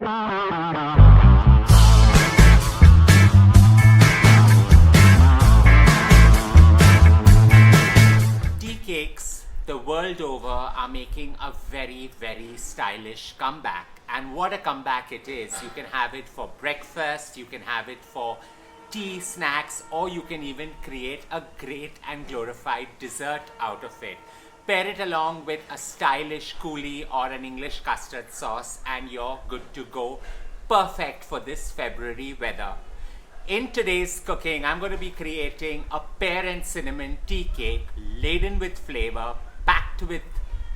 Tea cakes the world over are making a very, very stylish comeback. And what a comeback it is. You can have it for breakfast, you can have it for tea, snacks, or you can even create a great and glorified dessert out of it. Pair it along with a stylish coulis or an English custard sauce and you're good to go. Perfect for this February weather. In today's cooking, I'm going to be creating a pear and cinnamon tea cake laden with flavor, packed with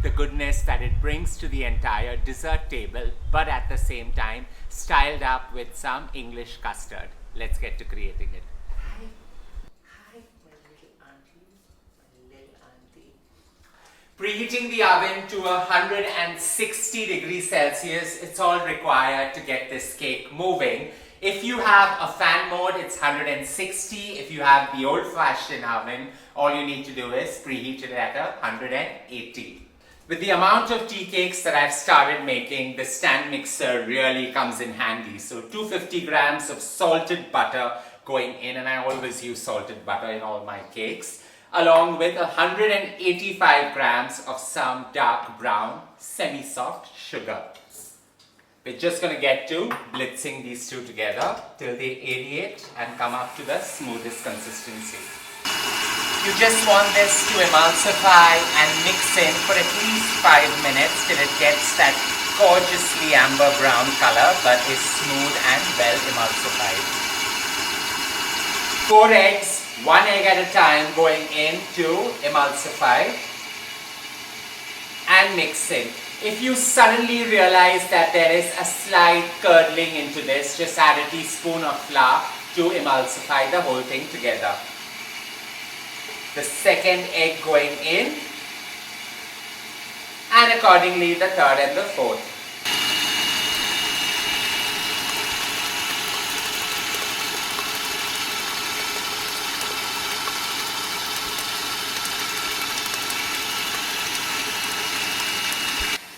the goodness that it brings to the entire dessert table, but at the same time, styled up with some English custard. Let's get to creating it. Hi, my little auntie. Preheating the oven to 160 degrees Celsius, it's all required to get this cake moving. If you have a fan mode, it's 160. If you have the old-fashioned oven, all you need to do is preheat it at 180. With the amount of tea cakes that I've started making, the stand mixer really comes in handy. So 250 grams of salted butter going in, and I always use salted butter in all my cakes, along with 185 grams of some dark brown, semi-soft sugar. We're just going to get to blitzing these two together till they aerate and come up to the smoothest consistency. You just want this to emulsify and mix in for at least 5 minutes till it gets that gorgeously amber brown color but is smooth and well emulsified. 4 eggs, 1 egg at a time going in to emulsify and mix in. If you suddenly realize that there is a slight curdling into this, just add a teaspoon of flour to emulsify the whole thing together. The second egg going in, and accordingly the third and the fourth.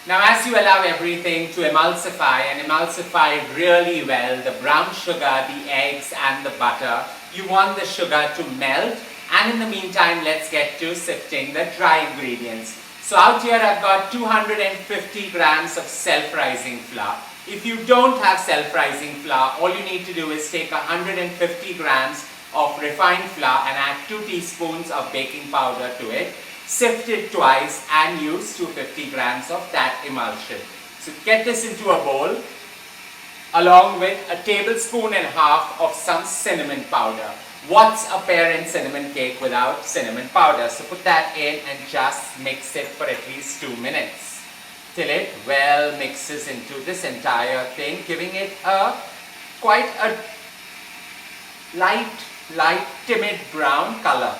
Now as you allow everything to emulsify and emulsify really well, the brown sugar, the eggs and the butter, you want the sugar to melt, and in the meantime let's get to sifting the dry ingredients. So out here I've got 250 grams of self-rising flour. If you don't have self-rising flour, all you need to do is take 150 grams of refined flour and add 2 teaspoons of baking powder to it. Sift it twice and use 250 grams of that emulsion. So get this into a bowl along with a tablespoon and a half of some cinnamon powder. What's a pear and cinnamon cake without cinnamon powder? So put that in and just mix it for at least 2 minutes till it well mixes into this entire thing, giving it quite a light timid brown color.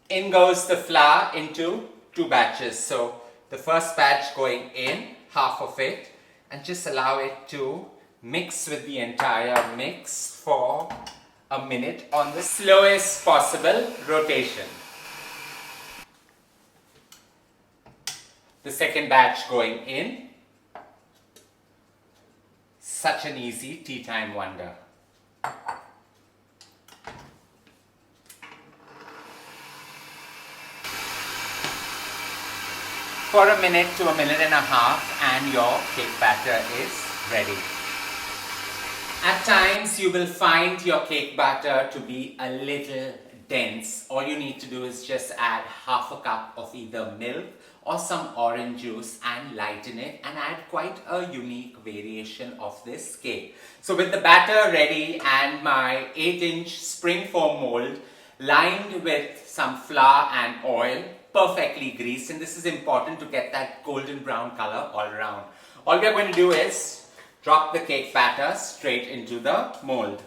In goes the flour into 2 batches. So the first batch going in, half of it, and just allow it to mix with the entire mix for a minute on the slowest possible rotation. The second batch going in. Such an easy tea time wonder. For a minute to a minute and a half and your cake batter is ready. At times you will find your cake batter to be a little dense. All you need to do is just add half a cup of either milk or some orange juice and lighten it and add quite a unique variation of this cake. So with the batter ready and my 8-inch springform mold lined with some flour and oil, perfectly greased, and this is important to get that golden brown color all around. All we are going to do is drop the cake batter straight into the mold.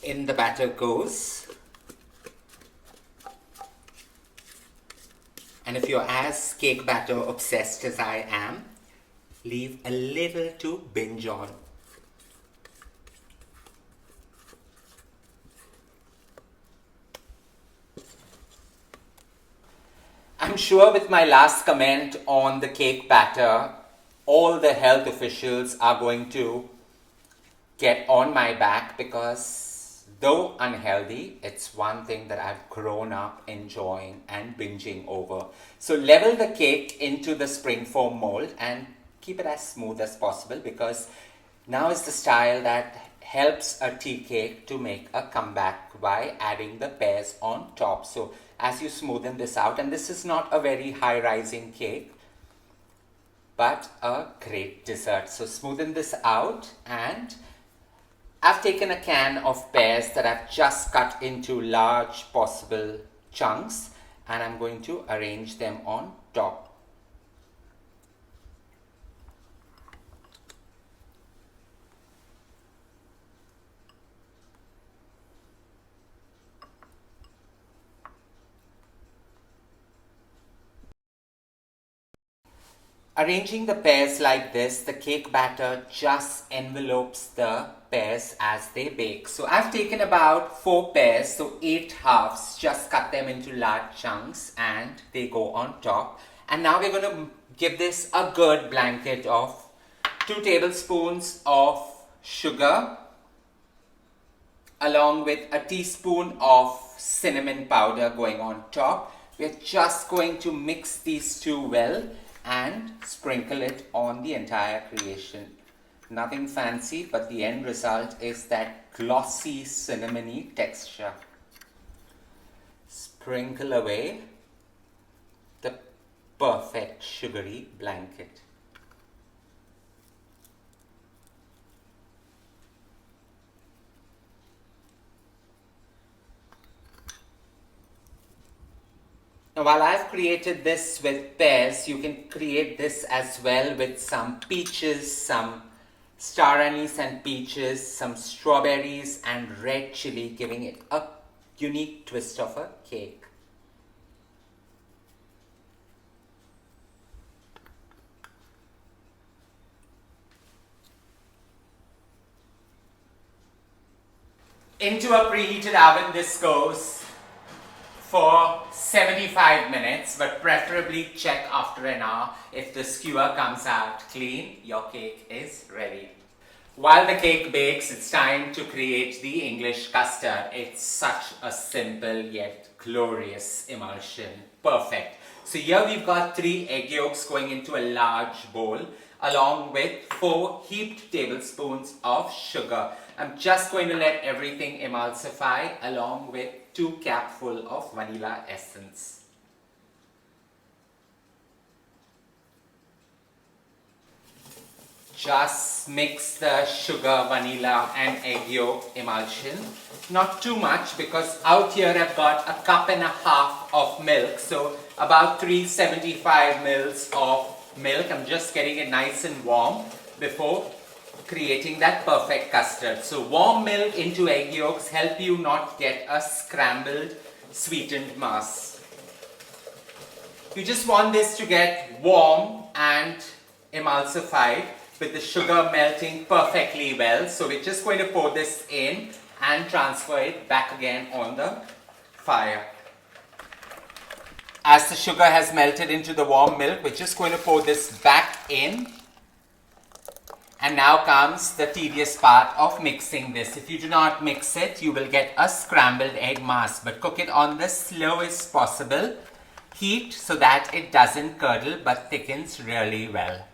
In the batter goes. And if you're as cake batter obsessed as I am, leave a little to binge on. I'm sure with my last comment on the cake batter, all the health officials are going to get on my back, because though unhealthy, it's one thing that I've grown up enjoying and binging over. So level the cake into the springform mold and keep it as smooth as possible, because now is the style that helps a tea cake to make a comeback by adding the pears on top. So as you smoothen this out, and this is not a very high rising cake, but a great dessert. So smoothen this out, and I've taken a can of pears that I've just cut into large possible chunks, and I'm going to arrange them on top. Arranging the pears like this, the cake batter just envelopes the pears as they bake. So I've taken about 4 pears, so 8 halves, just cut them into large chunks and they go on top. And now we're going to give this a good blanket of 2 tablespoons of sugar along with a teaspoon of cinnamon powder going on top. We're just going to mix these two well and sprinkle it on the entire creation. Nothing fancy, but the end result is that glossy cinnamony texture. Sprinkle away the perfect sugary blanket. Now, while I've created this with pears, you can create this as well with some peaches, some star anise and peaches, some strawberries and red chili, giving it a unique twist of a cake. Into a preheated oven this goes for 75 minutes, but preferably check after an hour. If the skewer comes out clean, your cake is ready. While the cake bakes, it's time to create the English custard. It's such a simple yet glorious emulsion. Perfect. So here we've got 3 egg yolks going into a large bowl along with 4 heaped tablespoons of sugar. I'm just going to let everything emulsify along with 2 capfuls of vanilla essence. Just mix the sugar, vanilla and egg yolk emulsion. Not too much, because out here I've got 1.5 cups of milk. So about 375 mils of milk. I'm just getting it nice and warm before creating that perfect custard. So warm milk into egg yolks help you not get a scrambled sweetened mass. You just want this to get warm and emulsified with the sugar melting perfectly well. So we're just going to pour this in and transfer it back again on the fire. As the sugar has melted into the warm milk, we're just going to pour this back in. And now comes the tedious part of mixing this. If you do not mix it, you will get a scrambled egg mass, but cook it on the slowest possible heat so that it doesn't curdle but thickens really well.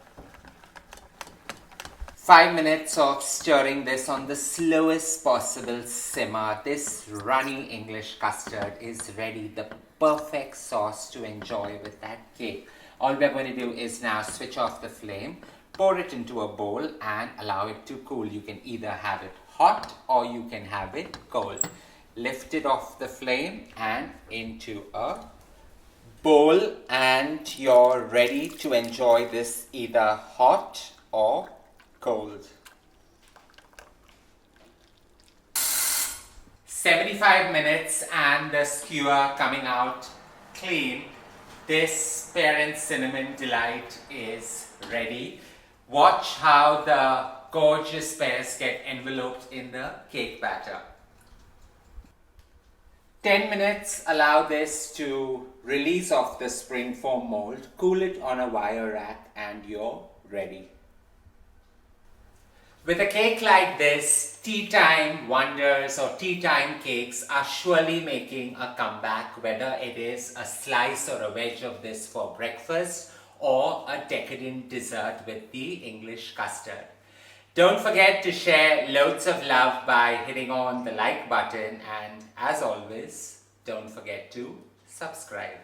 5 minutes of stirring this on the slowest possible simmer. This runny English custard is ready. The perfect sauce to enjoy with that cake. All we're going to do is now switch off the flame, pour it into a bowl and allow it to cool. You can either have it hot or you can have it cold. Lift it off the flame and into a bowl, and you're ready to enjoy this either hot or cold. 75 minutes and the skewer coming out clean. This pear and cinnamon delight is ready. Watch how the gorgeous pears get enveloped in the cake batter. 10 minutes, allow this to release off the spring foam mold, cool it on a wire rack, and you're ready. With a cake like this, tea time wonders or tea time cakes are surely making a comeback, whether it is a slice or a wedge of this for breakfast or a decadent dessert with the English custard. Don't forget to share loads of love by hitting on the like button, and as always, don't forget to subscribe.